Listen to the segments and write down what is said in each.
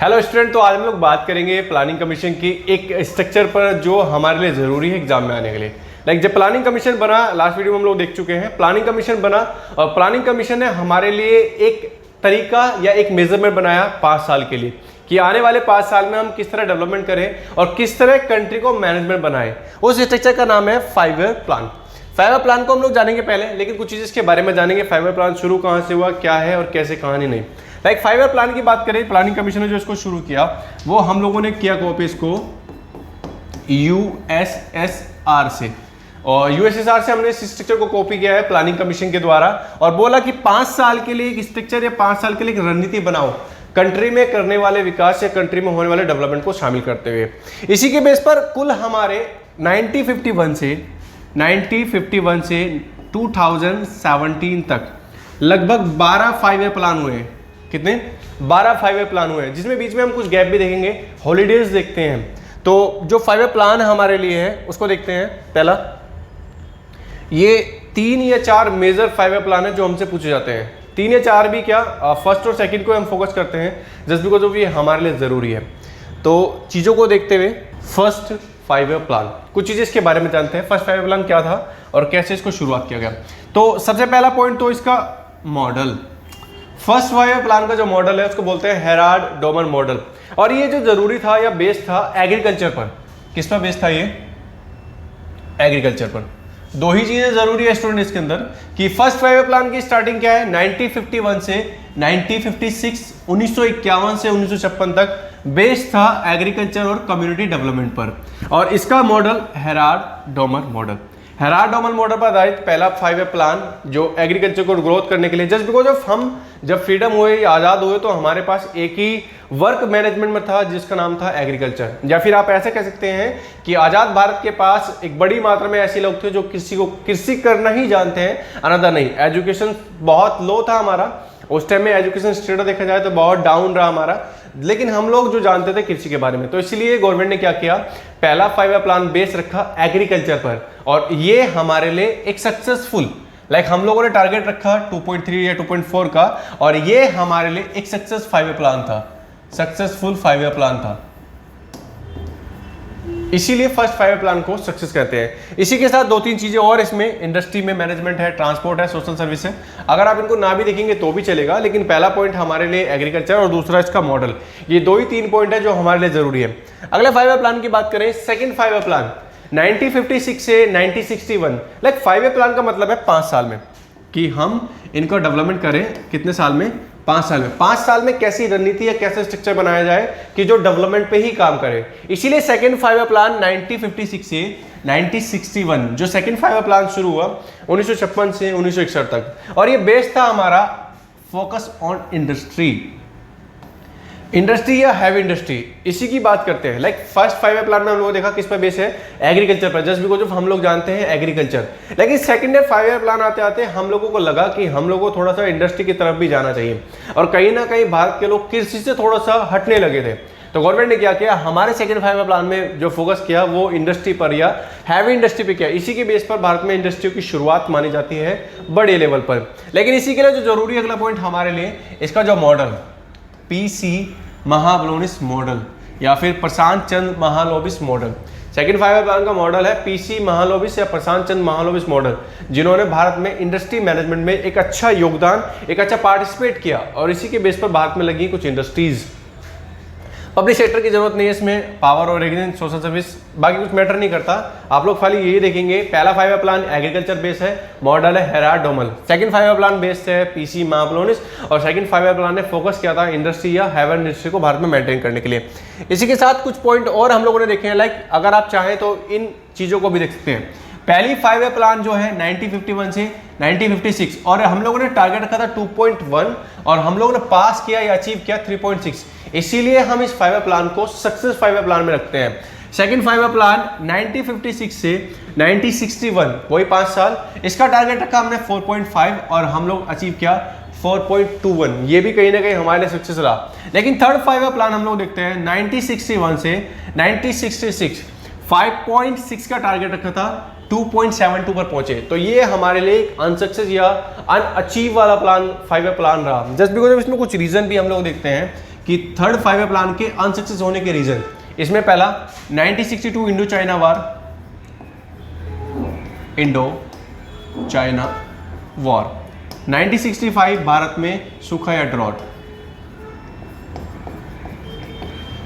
Hello student, तो आज हम लोग बात करेंगे प्लानिंग कमीशन की एक स्ट्रक्चर पर जो हमारे लिए ज़रूरी है एग्जाम में आने के लिए। जब प्लानिंग कमीशन बना, लास्ट वीडियो में हम लोग देख चुके हैं, प्लानिंग कमीशन बना और प्लानिंग कमीशन ने हमारे लिए एक तरीका या एक मेजरमेंट बनाया 5 साल के लिए कि आने वाले 5 साल में हम किस तरह डेवलपमेंट करें और किस तरह कंट्री को मैनेजमेंट बनाए। उस स्ट्रक्चर का नाम है 5 ईयर प्लान। 5 ईयर प्लान को हम लोग जानेंगे पहले, लेकिन कुछ चीज़ इसके बारे में जानेंगे। 5 ईयर प्लान शुरू कहाँ से हुआ, क्या है और कैसे कहानी नहीं। 5 ईयर प्लान की बात करें, प्लानिंग कमीशन ने जो इसको शुरू किया वो हम लोगों ने किया कॉपी इसको यूएसएसआर से, और यूएसएसआर से हमने इस स्ट्रक्चर को कॉपी किया है प्लानिंग कमीशन के द्वारा और बोला कि 5 साल के लिए एक स्ट्रक्चर या 5 साल के लिए एक रणनीति बनाओ कंट्री में करने वाले विकास या कंट्री में होने वाले डेवलपमेंट को शामिल करते हुए। इसी के बेस पर कुल हमारे 1951 से 2017 तक लगभग 12 5 ईयर प्लान हुए हैं। कितने? 12 5 ईयर प्लान हुए हैं, जिसमें बीच में हम कुछ गैप भी देखेंगे, हॉलीडेज देखते हैं। तो जो 5 ईयर प्लान हमारे लिए है उसको देखते हैं। पहला, ये 3 या 4 मेजर 5 ईयर प्लान है जो हमसे पूछे जाते हैं। 3 या 4 भी क्या, फर्स्ट और सेकंड को हम फोकस करते हैं जस्ट बिकॉज ऑफ ये हमारे लिए ज़रूरी है। तो चीज़ों को देखते हुए फर्स्ट 5 ईयर प्लान, कुछ चीज़ें इसके बारे में जानते हैं। फर्स्ट 5 ईयर प्लान क्या था और कैसे इसको शुरुआत किया गया। तो सबसे पहला पॉइंट तो इसका मॉडल। फर्स्ट 5 ईयर प्लान का जो मॉडल है उसको बोलते हैं हेराल्ड डोमर मॉडल, और ये जो जरूरी था या बेस था एग्रीकल्चर पर। किस पर बेस था ये? एग्रीकल्चर पर। 2 ही चीजें जरूरी है स्टूडेंट इसके अंदर कि फर्स्ट 5 ईयर प्लान की स्टार्टिंग क्या है, 1951 से 1956, 1951 से 1956 तक बेस था एग्रीकल्चर और कम्युनिटी डेवलपमेंट पर, और इसका model Herald Domar model. Herald Domar model पर आधारित पहला 5 ईयर प्लान जो एग्रीकल्चर को ग्रोथ करने के लिए, जस्ट बिकॉज ऑफ हम जब फ्रीडम हुए, आज़ाद हुए, तो हमारे पास एक ही वर्क मैनेजमेंट में था जिसका नाम था एग्रीकल्चर। या फिर आप ऐसे कह सकते हैं कि आज़ाद भारत के पास एक बड़ी मात्रा में ऐसे लोग थे जो कृषि करना ही जानते हैं, अनदर नहीं। एजुकेशन बहुत लो था हमारा उस टाइम में, एजुकेशन स्टेटस देखा जाए तो बहुत डाउन रहा हमारा, लेकिन हम लोग जो जानते थे कृषि के बारे में। तो इसलिए गवर्नमेंट ने क्या किया, पहला 5 ईयर प्लान बेस रखा एग्रीकल्चर पर, और ये हमारे लिए एक सक्सेसफुल, हम लोगों ने टारगेट रखा 2.3 या 2.4 का, और ये हमारे लिए एक सक्सेस 5 ईयर प्लान था, सक्सेसफुल 5 ईयर प्लान था। इसीलिए फर्स्ट 5 ईयर प्लान को सक्सेस कहते हैं। इसी के साथ 2-3 चीजें और इसमें, इंडस्ट्री में मैनेजमेंट है, ट्रांसपोर्ट है, सोशल सर्विस है। अगर आप इनको ना भी देखेंगे तो भी चलेगा, लेकिन पहला पॉइंट हमारे लिए एग्रीकल्चर और दूसरा इसका मॉडल। ये 2 ही 3 पॉइंट है जो हमारे लिए जरूरी है। अगले 5 ईयर प्लान की बात करें, सेकंड 5 ईयर प्लान 1956 से 1961। 5 ईयर प्लान का मतलब है 5 साल में कि हम इनका डेवलपमेंट करें। कितने साल में? 5 साल में। 5 साल में कैसी रणनीति या कैसे स्ट्रक्चर बनाया जाए कि जो डेवलपमेंट पे ही काम करे। इसीलिए सेकंड 5 ईयर प्लान 1956 से 1961, जो सेकंड 5 ईयर प्लान शुरू हुआ 1956 से 1961 तक, और ये बेस था हमारा फोकस ऑन इंडस्ट्री या हैवी इंडस्ट्री। इसी की बात करते हैं। फर्स्ट 5 ईयर प्लान में हम लोगों ने देखा किस पर बेस है, एग्रीकल्चर पर, जस्ट बिकॉज हम लोग जानते हैं एग्रीकल्चर। लेकिन सेकंड 5 ईयर प्लान आते आते हम लोगों को लगा कि हम लोगों को थोड़ा सा इंडस्ट्री की तरफ भी जाना चाहिए, और कहीं ना कहीं भारत के लोग कृषि से थोड़ा सा हटने लगे थे। तो गवर्नमेंट ने क्या किया, हमारे सेकंड 5 ईयर प्लान में जो फोकस किया वो इंडस्ट्री पर या हैवी इंडस्ट्री पे किया। इसी के बेस पर भारत में इंडस्ट्रियों की शुरुआत मानी जाती है बड़े लेवल पर। लेकिन इसी के लिए जो जरूरी अगला पॉइंट हमारे लिए, इसका जो मॉडल पीसी महालनोबिस मॉडल या फिर Prashant Chandra Mahalanobis model. Second 5 year plan का मॉडल है पीसी महालनोबिस या प्रशांत चंद्र महालनोबिस मॉडल, जिन्होंने भारत में इंडस्ट्री मैनेजमेंट में एक अच्छा योगदान, एक अच्छा पार्टिसिपेट किया, और इसी के बेस पर भारत में लगी कुछ इंडस्ट्रीज। पब्लिक सेक्टर की जरूरत नहीं है इसमें, पावर और रेगुलेशन, सोशल सर्विस, बाकी कुछ मैटर नहीं करता। आप लोग खाली यही देखेंगे, पहला 5 ईयर प्लान एग्रीकल्चर बेस है, मॉडल है Herald Domar. Second 5 year plan base है पीसी महालनोबिस, और सेकंड 5 ईयर प्लान ने फोकस किया था इंडस्ट्री या हैवी इंडस्ट्री को भारत में मेंटेन करने के लिए। इसी के साथ कुछ पॉइंट और हम लोगों ने देखे हैं, अगर आप चाहें तो इन चीजों को भी देख सकते हैं। पहली 5 ईयर प्लान जो है 1951 से 1956, और हम लोगों ने टारगेट रखा था 2.1, और हम लोगों ने पास किया या अचीव किया 3.6। इसीलिए हम इस 5 ईयर प्लान को सक्सेस 5 ईयर प्लान में रखते हैं। सेकंड 5 ईयर प्लान 1956 से 1961, वही 5 साल, इसका टारगेट रखा हमने 4.5, और हम लोग अचीव किया 4.21। ये भी कहीं ना कहीं हमारे लिए सक्सेस रहा। लेकिन थर्ड 5 ईयर प्लान हम लोग देखते हैं 1961 से 1966, 5.6 का टारगेट रखा था, 2.72 पर पहुंचे। तो ये हमारे लिए एक अनसक्सेस या अनअचीव वाला प्लान 5 ईयर प्लान रहा, जस्ट बिकॉज इसमें कुछ रीजन भी हम लोग देखते हैं कि थर्ड 5 ईयर प्लान के अनसक्सेस होने के रीजन। इसमें पहला 1962 Indo China war, Indo China war. 1965 Bharat में सूखा या ड्रॉट।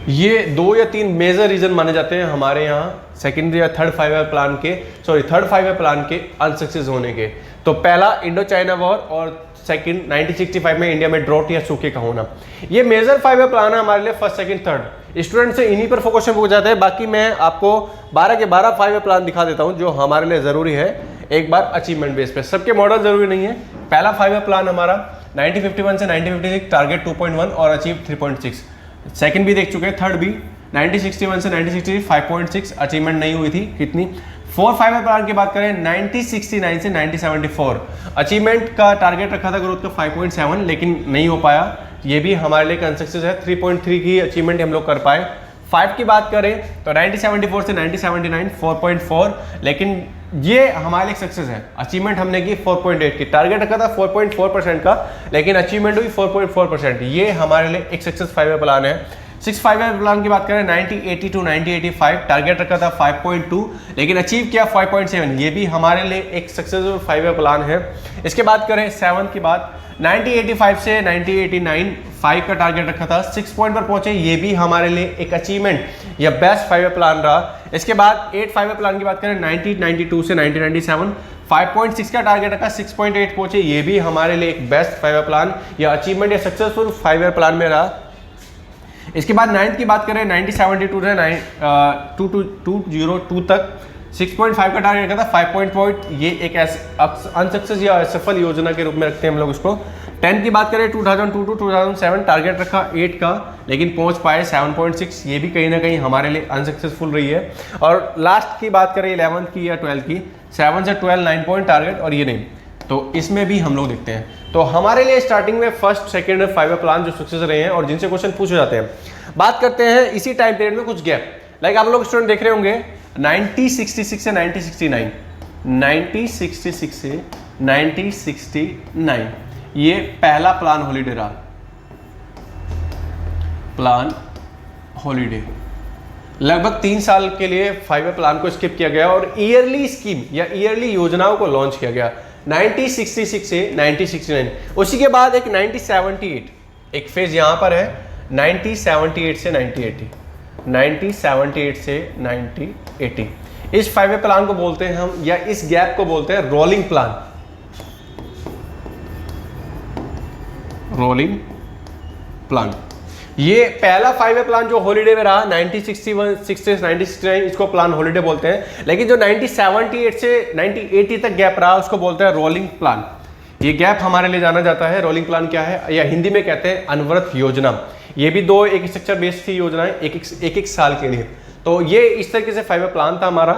ये 2 या 3 मेजर रीजन माने जाते हैं हमारे यहाँ सेकेंड या थर्ड 5 ईयर प्लान के, थर्ड 5 ईयर प्लान के अनसक्सेस होने के। तो पहला इंडो चाइना वॉर और सेकंड 1965 में इंडिया में ड्रॉट या सूखे का होना। ये मेजर 5 ईयर प्लान है हमारे लिए, फर्स्ट सेकंड थर्ड। स्टूडेंट से इन्हीं पर फोकस हो जाता है। बाकी मैं आपको 12 के 12 5 ईयर प्लान दिखा देता हूं जो हमारे लिए जरूरी है एक बार अचीवमेंट बेस पे। सबके मॉडल जरूरी नहीं है। पहला 5 ईयर प्लान हमारा 1951 से 1956 टारगेट 2.1 और अचीव 3.6। सेकंड भी देख चुके हैं, थर्ड भी 1961 से 1963 5.6 अचीवमेंट नहीं हुई थी कितनी। 4-5 ईयर प्लान की बात करें 1969 से 1974 अचीवमेंट का टारगेट रखा था ग्रोथ का 5.7 लेकिन नहीं हो पाया। ये भी हमारे लिए अनसक्सेस है। 3.3 की अचीवमेंट हम लोग कर पाए। 5 की बात करें तो 1974 से 1979 4.4 लेकिन ये हमारे लिए सक्सेस है। अचीवमेंट हमने की 4.8 की, टारगेट रखा था 4.4% का लेकिन अचीवमेंट हुई 4.4%। ये हमारे लिए एक सक्सेस 5 ईयर प्लान है। 6-5 ईयर प्लान की बात करें 1980 टू 1985 टारगेट रखा था 5.2 लेकिन अचीव किया 5.7। ये भी हमारे लिए एक सक्सेसफुल 5 ईयर प्लान है। इसके बाद करें 7 की बात 1985 से 1989 5 का टारगेट रखा था, 6 पॉइंट पर पहुंचे। ये भी हमारे लिए एक अचीवमेंट या बेस्ट 5 ईयर प्लान रहा। इसके बाद 8-5 ईयर प्लान की बात करें 1992 से 1997 5.6 का टारगेट रखा, 6.8 पहुंचे। ये भी हमारे लिए एक बेस्ट 5 ईयर प्लान या अचीवमेंट या सक्सेसफुल 5 ईयर प्लान में रहा। इसके बाद 9th की बात करें 1972 से 2002 तक 6.5 का टारगेट रखा था, 5 ये एक अनसक्सेस या असफल योजना के रूप में रखते हैं हम लोग उसको। 10 की बात करें 2002 टू 2007 टारगेट रखा 8 का लेकिन पहुंच पाए 7.6। ये भी कहीं ना कहीं हमारे लिए अनसक्सेसफुल रही है। और लास्ट की बात करें 11th की या 12th की 7 से 12 9 पॉइंट टारगेट और ये नहीं, तो इसमें भी हम लोग देखते हैं। तो हमारे लिए स्टार्टिंग में फर्स्ट सेकंड 5 ईयर प्लान जो सक्सेस रहे हैं और जिनसे क्वेश्चन पूछे जाते हैं। बात करते हैं इसी टाइम पीरियड में कुछ गैप, लाइक आप लोग स्टूडेंट देख रहे होंगे 1966 से 1969 1966 से 1969 ये पहला प्लान हॉलीडे रहा। प्लान हॉलीडे लगभग 3 साल के लिए 5 ईयर प्लान को स्किप किया गया और ईयरली स्कीम या ईयरली योजनाओं को लॉन्च किया गया 1966 से 1969। उसी के बाद एक 1978 एक फेज यहां पर है 1978 से 1980 1978 से 1980। इस 5 ईयर प्लान को बोलते हैं हम या इस गैप को बोलते हैं रोलिंग प्लान। रोलिंग प्लान ये पहला 5 ईयर प्लान जो हॉलीडे में रहा 1961 से 1969 इसको प्लान हॉलीडे बोलते हैं। लेकिन जो 1978 से 1980 तक गैप रहा उसको बोलते हैं रोलिंग प्लान। ये गैप हमारे लिए जाना जाता है। रोलिंग प्लान क्या है या हिंदी में कहते हैं अनवरत योजना। ये भी 2 एक स्ट्रक्चर बेस्ड थी योजनाएं एक एक साल के लिए। तो ये इस तरीके से 5 ईयर प्लान था हमारा।